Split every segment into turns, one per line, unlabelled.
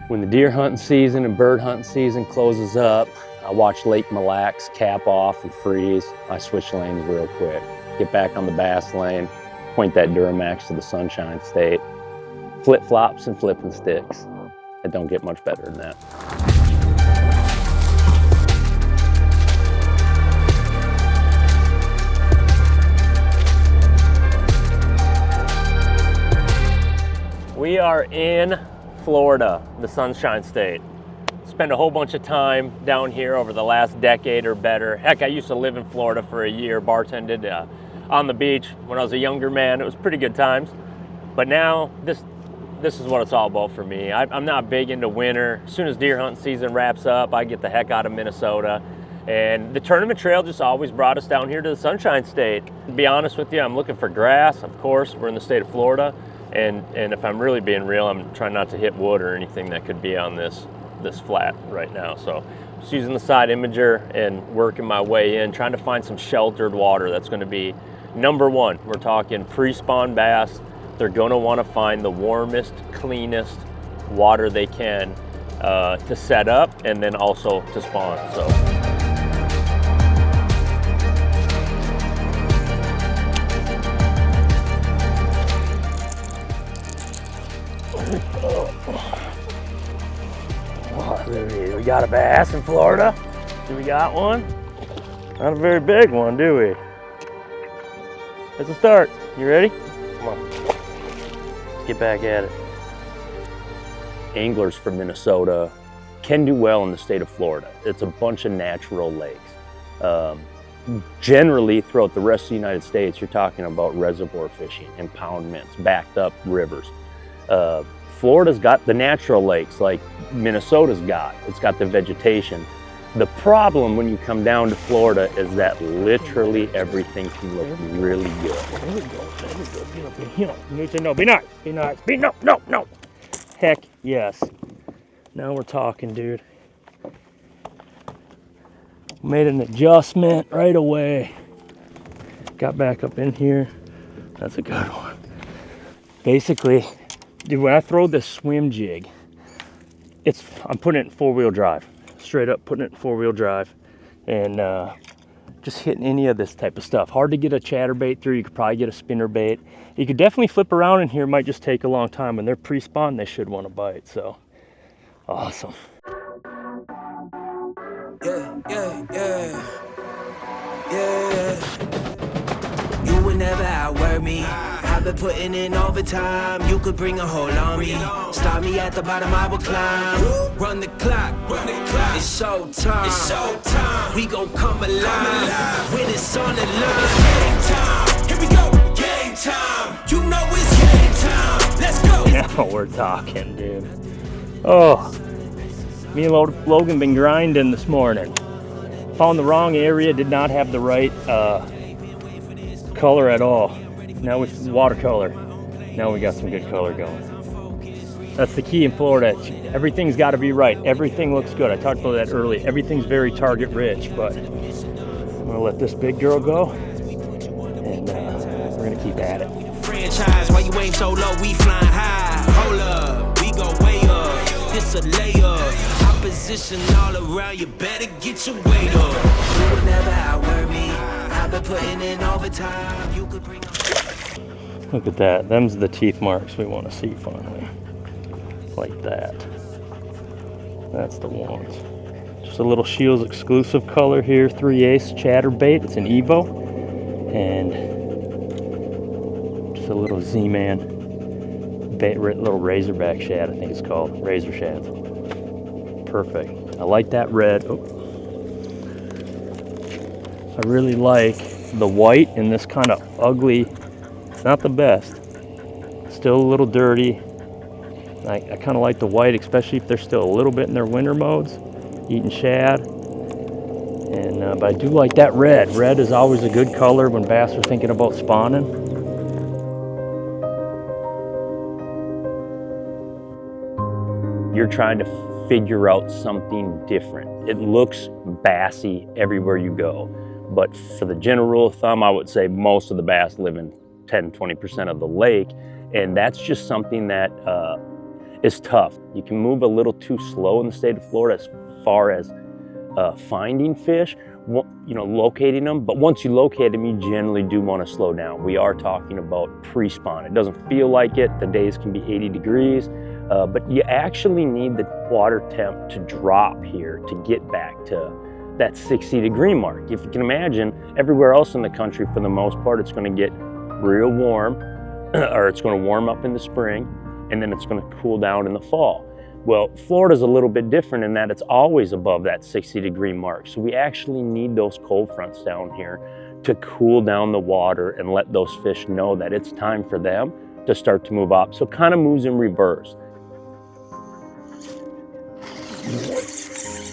When the deer hunting season and bird hunting season closes up, I watch Lake Mille Lacs cap off and freeze. I switch lanes real quick. Get back on the bass lane, point that Duramax to the Sunshine State. Flip-flops and flipping sticks. It don't get much better than that. We are in Florida, the Sunshine State. Spent a whole bunch of time down here over the last decade or better. Heck, I used to live in Florida for a year, bartended on the beach when I was a younger man. It was pretty good times. But now, this is what it's all about for me. I'm not big into winter. As soon as deer hunting season wraps up, I get the heck out of Minnesota. And the tournament trail just always brought us down here to the Sunshine State. To be honest with you, I'm looking for grass. Of course, we're in the state of Florida. And if I'm really being real, I'm trying not to hit wood or anything that could be on this flat right now. So just using the side imager and working my way in, trying to find some sheltered water. That's going to be number one. We're talking pre-spawn bass. They're going to want to find the warmest, cleanest water they can to set up and then also to spawn. So. We got a bass in Florida. Do we got one? Not a very big one, do we? Let's start. You ready? Come on. Let's get back at it. Anglers from Minnesota can do well in the state of Florida. It's a bunch of natural lakes. Generally, throughout the rest of the United States, you're talking about reservoir fishing, impoundments, backed up rivers. Florida's got the natural lakes like Minnesota's got. It's got the vegetation. The problem when you come down to Florida is that literally everything can look really good. There we go, there we go. Get up in here. You need to know, be nice, be nice, be no. Heck yes. Now we're talking, dude. Made an adjustment right away. Got back up in here. That's a good one. Basically, dude, when I throw this swim jig, I'm putting it in four-wheel drive. Straight up putting it in four-wheel drive and just hitting any of this type of stuff. Hard to get a chatterbait through. You could probably get a spinnerbait. You could definitely flip around in here. It might just take a long time. When they're pre-spawn, they should want to bite. So, awesome.
Yeah. You would never outwork me. I've been putting in overtime. You could bring a whole army. Start me at the bottom, I will climb. Run the clock. It's showtime. We gon' come alive when it's on the line. Game time. Here we go. Game time. You know it's game time. Let's go.
Now we're talking, dude. Oh, me and Logan been grinding this morning. Found the wrong area. Did not have the right color at all. Now it's watercolor. Now we got some good color going. That's the key in Florida. Everything's got to be right. Everything looks good. I talked about that earlier. Everything's very target rich, but I'm gonna let this big girl go, and we're gonna keep at it.
Franchise, why you aim so low? We flying high. Hold up, we go way up. This a layup. Opposition all around. You better get your weight up. You would never outwork me. I've been putting in overtime. You could bring.
Look at that. Them's the teeth marks we want to see finally. Like that. That's the ones. Just a little Shields exclusive color here. 3/8 chatterbait. It's an Evo. And just a little Z-Man. Little razorback shad, I think it's called. Razor shads. Perfect. I like that red. Oh. I really like the white in this kind of ugly. It's not the best. Still a little dirty. I kind of like the white, especially if they're still a little bit in their winter modes, eating shad. And but I do like that red. Red is always a good color when bass are thinking about spawning. You're trying to figure out something different. It looks bassy everywhere you go, but for the general rule of thumb, I would say most of the bass live in 10-20% of the lake, and that's just something that is tough. You can move a little too slow in the state of Florida as far as finding fish, you know, locating them. But once you locate them, you generally do want to slow down. We are talking about pre-spawn. It doesn't feel like it. The days can be 80 degrees, but you actually need the water temp to drop here to get back to that 60-degree mark. If you can imagine, everywhere else in the country, for the most part, it's going to get real warm, or it's going to warm up in the spring, and then it's going to cool down in the fall. Well, Florida's a little bit different in that it's always above that 60-degree mark. So we actually need those cold fronts down here to cool down the water and let those fish know that it's time for them to start to move up. So it kind of moves in reverse.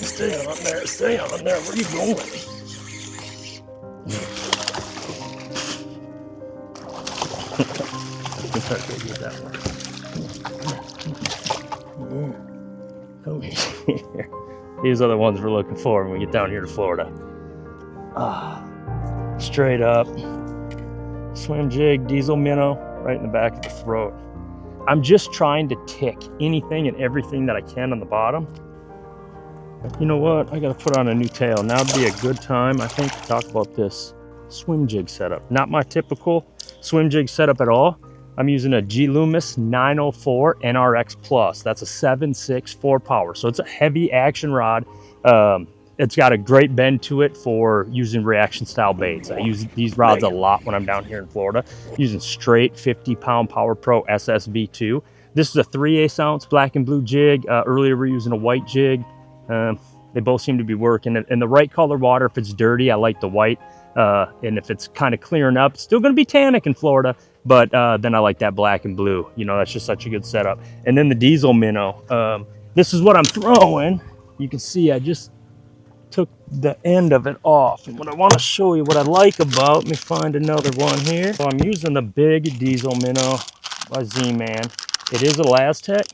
Stay on there, stay on there. Where are you going? Get that one. Come here. These are the ones we're looking for when we get down here to Florida. Straight up. Swim jig, diesel minnow, right in the back of the throat. I'm just trying to tick anything and everything that I can on the bottom. You know what? I gotta put on a new tail. Now would be a good time, I think, to talk about this swim jig setup. Not my typical swim jig setup at all. I'm using a G Loomis 904 NRX Plus. That's a 7.6 4 power. So it's a heavy action rod. It's got a great bend to it for using reaction style baits. I use these rods a lot when I'm down here in Florida, using straight 50-pound Power Pro SSB2. This is a 3/8 ounce black and blue jig. Earlier we were using a white jig. They both seem to be working. In the right color water, if it's dirty, I like the white. And if it's kind of clearing up, it's still going to be tannic in Florida, but then I like that black and blue. You know, that's just such a good setup. And then the diesel minnow. This is what I'm throwing. You can see I just took the end of it off. And what I want to show you, what I like about, let me find another one here. So I'm using the big diesel minnow by Z-Man. It is a Laztec,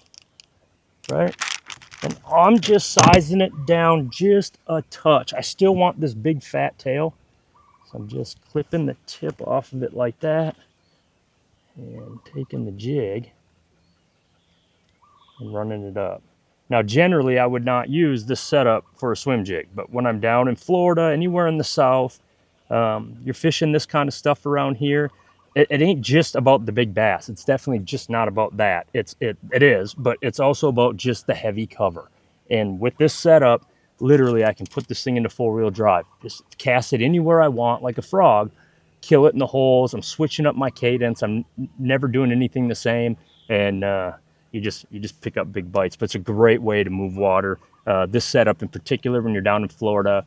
right? And I'm just sizing it down just a touch. I still want this big fat tail. So I'm just clipping the tip off of it like that and taking the jig and running it up. Now, generally, I would not use this setup for a swim jig, but when I'm down in Florida, anywhere in the South, you're fishing this kind of stuff around here, it ain't just about the big bass. It's definitely just not about that. It is, but it's also about just the heavy cover. And with this setup, literally, I can put this thing into 4-wheel drive, just cast it anywhere I want like a frog, kill it in the holes. I'm switching up my cadence. I'm never doing anything the same. And you just pick up big bites. But it's a great way to move water. This setup in particular, when you're down in Florida,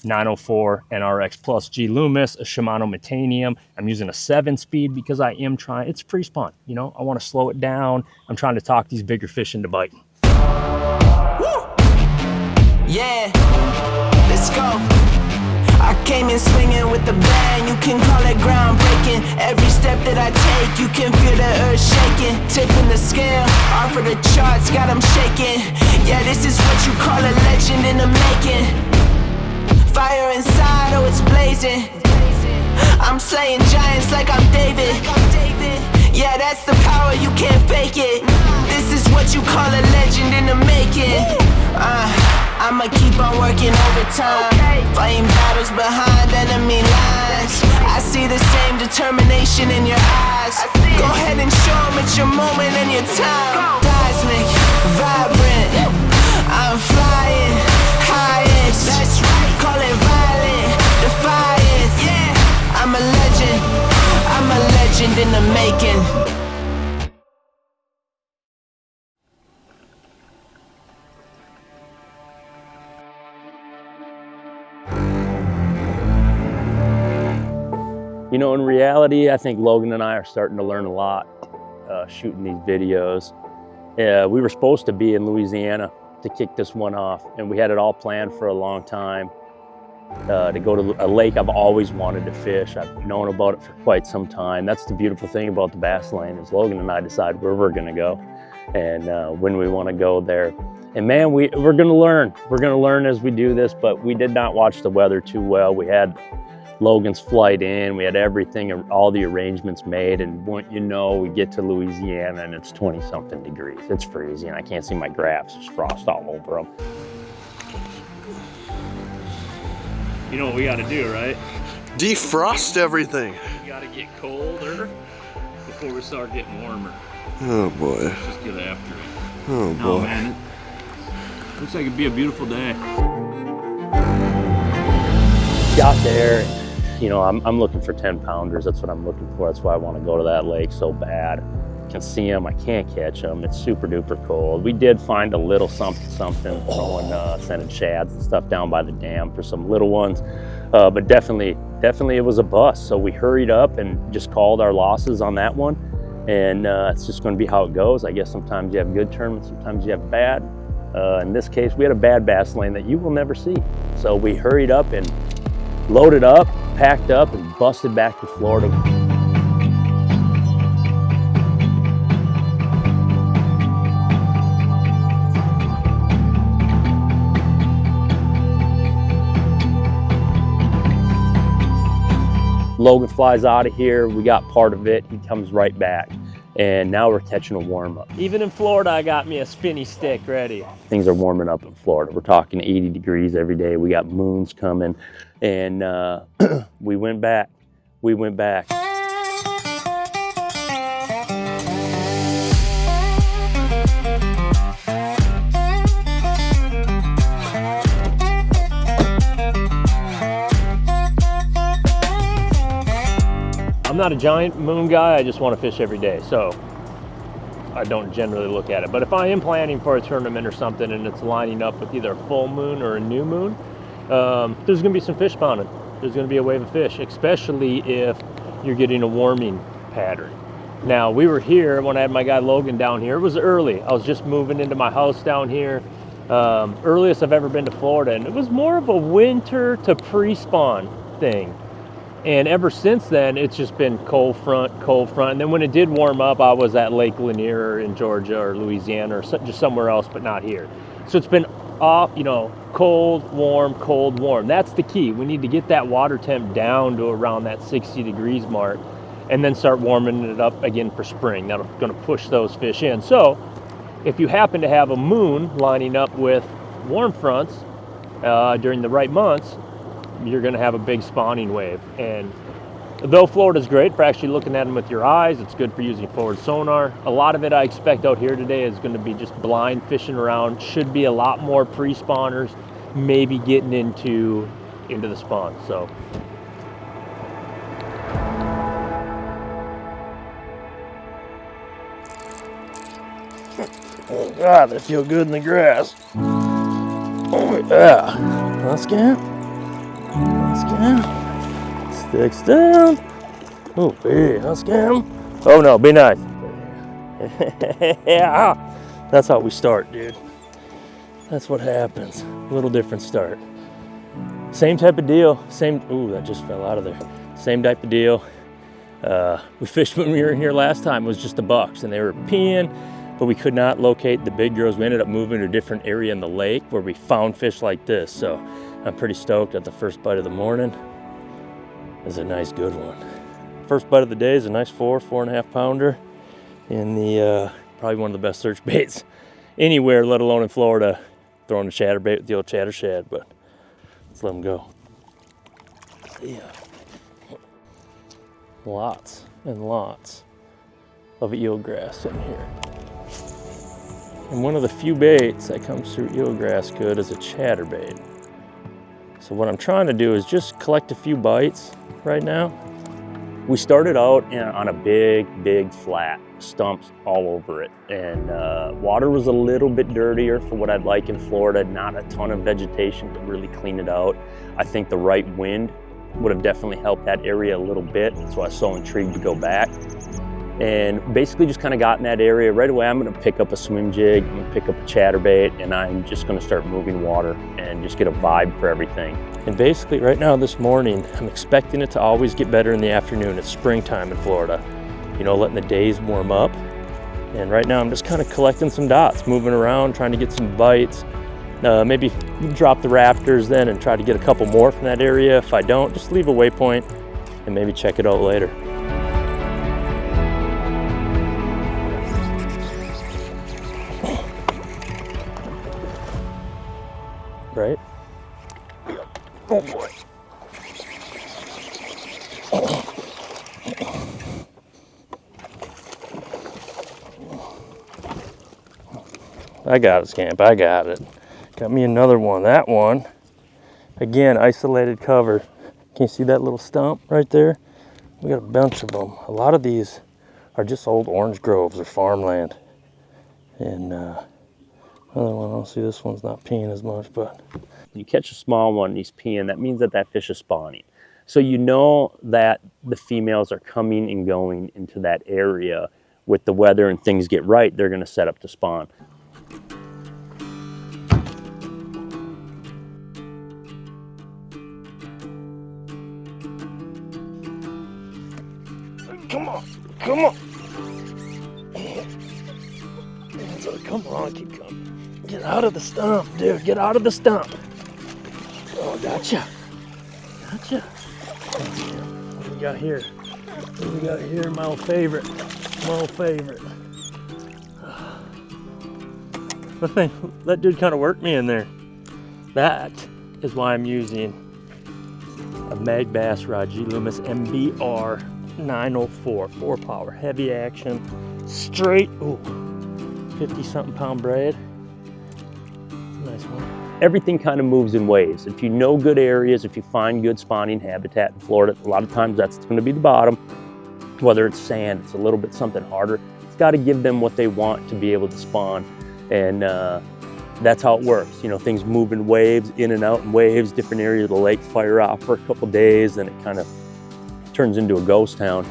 904 NRX Plus G Loomis, a Shimano Metanium. I'm using a 7-speed because I am trying, it's pre-spawn, you know, I want to slow it down. I'm trying to talk these bigger fish into biting.
Yeah, let's go. I came in swinging with the bang. You can call it groundbreaking. Every step that I take, you can feel the earth shaking. Tipping the scale, off of the charts, got them shaking. Yeah, this is what you call a legend in the making. Fire inside, oh it's blazing. I'm slaying giants like I'm David. Yeah, that's the power, you can't fake it. This is what you call a legend in the making. I'ma keep on working overtime, fighting battles behind enemy lines. I see the same determination in your eyes. Go ahead and show them it's your moment and your time. Seismic, vibrant, I'm flying highest. That's right, call it violent, defiant. Yeah, I'm a legend in the making.
You know, in reality, I think Logan and I are starting to learn a lot shooting these videos. We were supposed to be in Louisiana to kick this one off, and we had it all planned for a long time to go to a lake I've always wanted to fish. I've known about it for quite some time. That's the beautiful thing about the Bass Lane, is Logan and I decide where we're gonna go and when we wanna go there. And man, we're gonna learn. We're gonna learn as we do this, but we did not watch the weather too well. We had Logan's flight in, we had everything, all the arrangements made, and wouldn't you know, we get to Louisiana and it's 20 something degrees. It's freezing. I can't see my graphs. There's frost all over them. You know what we got to do, right?
Defrost everything.
We got to get colder before we start getting warmer.
Oh boy.
Let's just get after it.
Oh boy.
Oh man, it looks like it'd be a beautiful day. Got there, you know, I'm looking for 10 pounders. That's what I'm looking for. That's why I want to go to that lake so bad. I can see them, I can't catch them. It's super duper cold. We did find a little something, throwing, sending shads and stuff down by the dam for some little ones. But definitely it was a bust. So we hurried up and just called our losses on that one. And it's just going to be how it goes. I guess sometimes you have good tournaments, sometimes you have bad. In this case, we had a bad bass lane that you will never see. So we hurried up and loaded up, packed up, and busted back to Florida. Logan flies out of here, we got part of it, he comes right back. And now we're catching a warm up. Even in Florida, I got me a spinny stick ready. Things are warming up in Florida. We're talking 80 degrees every day. We got moons coming, and we went back. I'm not a giant moon guy, I just want to fish every day, so I don't generally look at it. But if I am planning for a tournament or something and it's lining up with either a full moon or a new moon, there's going to be some fish spawning. There's going to be a wave of fish, especially if you're getting a warming pattern. Now, we were here when I had my guy Logan down here. It was early. I was just moving into my house down here. Earliest I've ever been to Florida, and it was more of a winter to pre-spawn thing. And ever since then, it's just been cold front. And then when it did warm up, I was at Lake Lanier in Georgia or Louisiana or just somewhere else, but not here. So it's been off, you know, cold, warm. That's the key. We need to get that water temp down to around that 60 degrees mark and then start warming it up again for spring. That's going to push those fish in. So if you happen to have a moon lining up with warm fronts during the right months, you're going to have a big spawning wave. And though Florida's great for actually looking at them with your eyes, it's good for using forward sonar. A lot of it I expect out here today is going to be just blind fishing around. Should be a lot more pre-spawners, maybe getting into the spawn. So oh God, they feel good in the grass. Oh yeah, let's get. Sticks down. Oh, hey, let's get him. Oh no, be nice. Yeah, that's how we start, dude. That's what happens. A little different start. Same type of deal. Ooh, that just fell out of there. Same type of deal. We fished when we were in here last time. It was just the bucks, and they were peeing, but we could not locate the big girls. We ended up moving to a different area in the lake where we found fish like this. So I'm pretty stoked at the first bite of the morning. It's a nice good one. First bite of the day is a nice 4.5 pounder in the probably one of the best search baits anywhere, let alone in Florida. Throwing the chatterbait with the old chatter shad, but let's let them go. Yeah. Lots and lots of eelgrass in here. And one of the few baits that comes through eelgrass good is a chatterbait. So what I'm trying to do is just collect a few bites right now. We started out on a big flat, stumps all over it. And water was a little bit dirtier for what I'd like in Florida, not a ton of vegetation to really clean it out. I think the right wind would have definitely helped that area a little bit. So I was so intrigued to go back. And basically just kind of got in that area. Right away, I'm gonna pick up a swim jig, I'm gonna pick up a chatterbait, and I'm just gonna start moving water and just get a vibe for everything. And basically right now this morning, I'm expecting it to always get better in the afternoon. It's springtime in Florida. You know, letting the days warm up. And right now I'm just kind of collecting some dots, moving around, trying to get some bites. Maybe You can drop the raptors then and try to get a couple more from that area. If I don't, just leave a waypoint and maybe check it out later. Right? Oh boy. I got it, Scamp, I got it. Got me another one. That one, again, isolated cover. Can you see that little stump right there? We got a bunch of them. A lot of these are just old orange groves or farmland. And another one, I don't see this one's not peeing as much, but. You catch a small one and he's peeing, that means that that fish is spawning. So you know that the females are coming and going into that area. With the weather and things get right, they're gonna set up to spawn. Come on, come on. Come on, keep coming. Get out of the stump, dude, get out of the stump. Oh, gotcha. Gotcha. What do we got here? What do we got here? My old favorite. My old favorite. The thing, that dude kind of worked me in there. That is why I'm using a Mag Bass Raji Loomis MBR 904 4-power, heavy action, straight, ooh, 50-something pound braid. It's a nice one. Everything kind of moves in waves. If you know good areas, if you find good spawning habitat in Florida, a lot of times that's going to be the bottom. Whether it's sand, it's a little bit something harder. It's got to give them what they want to be able to spawn. And that's how it works. You know, things move in waves, in and out in waves. Different areas of the lake fire off for a couple days, then it kind of turns into a ghost town.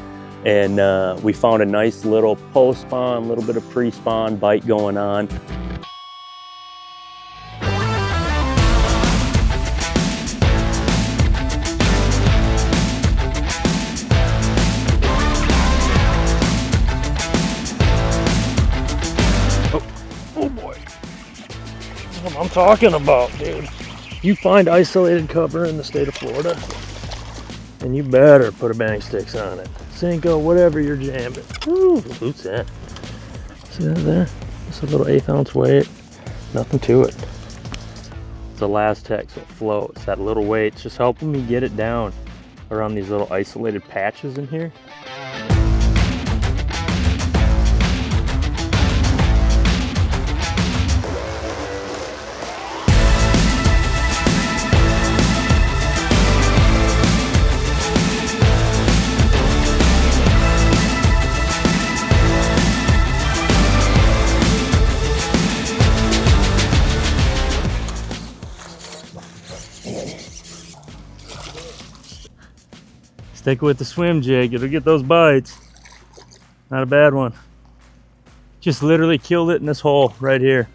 And we found a nice little post-spawn, a little bit of pre-spawn bite going on. Oh boy, that's what I'm talking about, dude. You find isolated cover in the state of Florida, and you better put a bang sticks on it. Cinco, whatever you're jamming. Ooh, who's that? See that there? Just a little 1/8 ounce weight. Nothing to it. It's a Lastec, so it floats. That little weight's just helping me get it down around these little isolated patches in here. Stick with the swim jig, it'll get those bites. Not a bad one. Just literally killed it in this hole right here.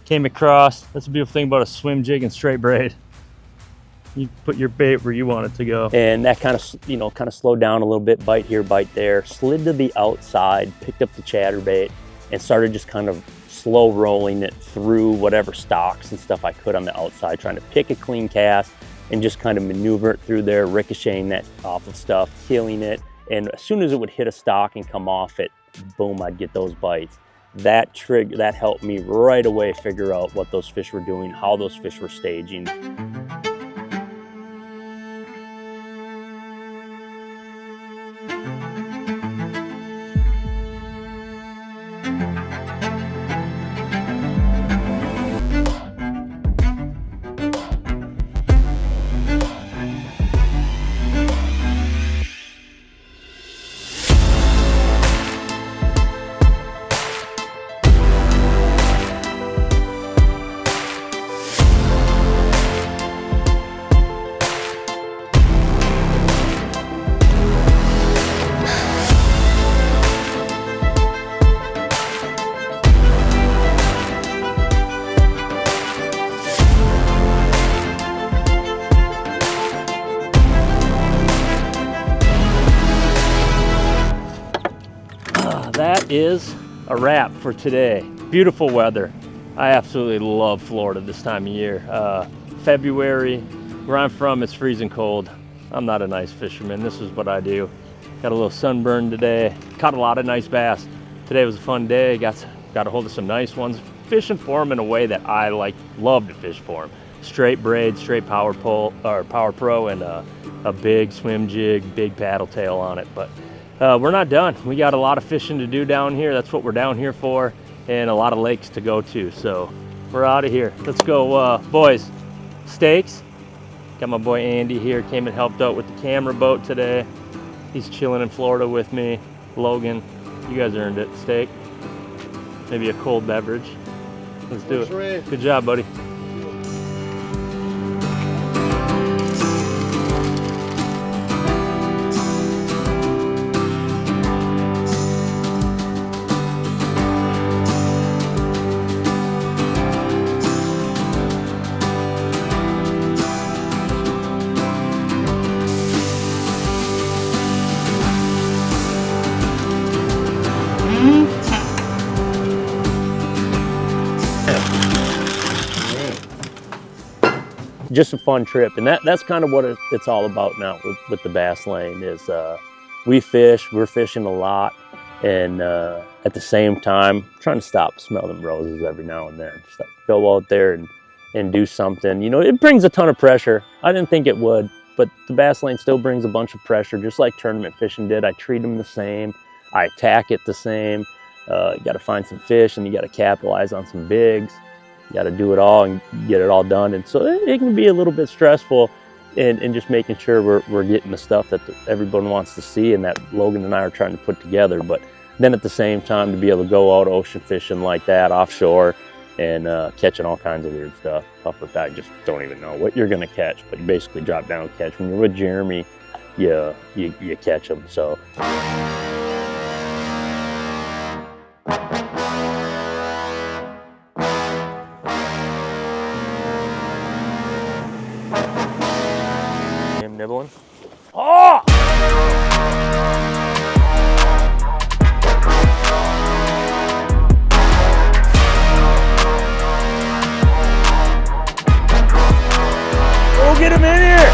Came across. That's the beautiful thing about a swim jig and straight braid. You put your bait where you want it to go. And that kind of, you know, kind of slowed down a little bit, bite here, bite there. Slid to the outside, picked up the chatterbait, and started just kind of slow rolling it through whatever stalks and stuff I could on the outside, trying to pick a clean cast and just kind of maneuver it through there, ricocheting that off of stuff, killing it. And as soon as it would hit a stalk and come off it, boom, I'd get those bites. That helped me right away figure out what those fish were doing, how those fish were staging. That is a wrap for today. Beautiful weather. I absolutely love Florida this time of year. February, where I'm from, it's freezing cold. I'm not a nice fisherman. This is what I do. Got a little sunburn today. Caught a lot of nice bass. Today was a fun day. Got a hold of some nice ones. Fishing for them in a way that I love to fish for them. Straight braid, straight power pole or Power Pro, and a big swim jig, big paddle tail on it. But we're not done. We got a lot of fishing to do down here. That's what we're down here for, and a lot of lakes to go to. So we're out of here. Let's go, boys. Steaks. Got my boy Andy here. Came and helped out with the camera boat today. He's chilling in Florida with me. Logan, you guys earned it. Steak. Maybe a cold beverage. Let's do it. Good job, buddy. Just a fun trip, and that's kind of what it's all about now with the Bass Lane is we're fishing a lot, and at the same time trying to stop smelling roses every now and then. Just go out there and do something. You know, it brings a ton of pressure. I didn't think it would, but the Bass Lane still brings a bunch of pressure, just like tournament fishing did. I treat them the same. I attack it the same. You got to find some fish, and you got to capitalize on some bigs. You got to do it all and get it all done, and so it can be a little bit stressful in just making sure we're getting the stuff that everyone wants to see and that Logan and I are trying to put together. But then at the same time, to be able to go out ocean fishing like that offshore and catching all kinds of weird stuff, puffer back, just don't even know what you're gonna catch, but you basically drop down and catch. When you're with Jeremy, you catch them. So. Nibbling. Oh! Go get him in here!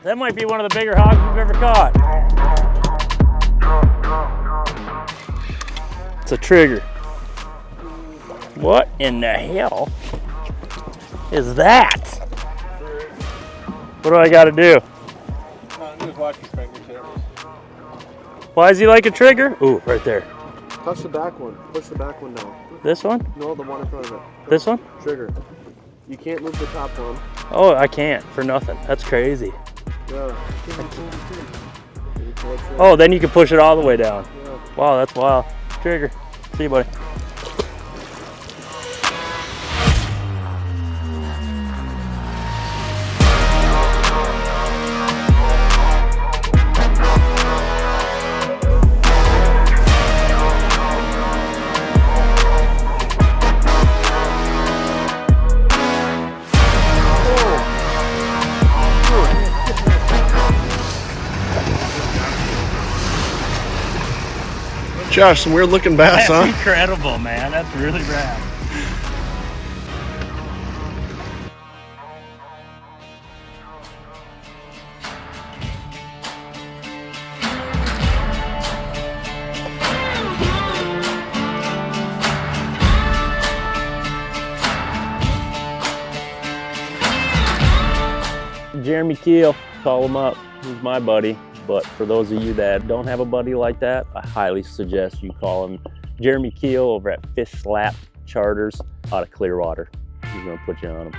That might be one of the bigger hogs we've ever caught. It's a trigger. What in the hell is that? What do I gotta do?
Just watch his fingertips.
Why is he like a trigger? Ooh, right there.
Touch the back one. Push the back one down.
This one?
No, the one in front of it.
This one?
Trigger. You can't move the top one.
Oh, I can't for nothing. That's crazy.
Yeah.
Oh, then you can push it all the way down.
Yeah.
Wow, that's wild. Trigger. See you, buddy.
Josh, some weird looking bass, huh?
That's incredible, man. That's really rad. Jeremy Keel, call him up. He's my buddy. But for those of you that don't have a buddy like that, I highly suggest you call him Jeremy Keel over at Fish Slap Charters out of Clearwater. He's gonna put you on him.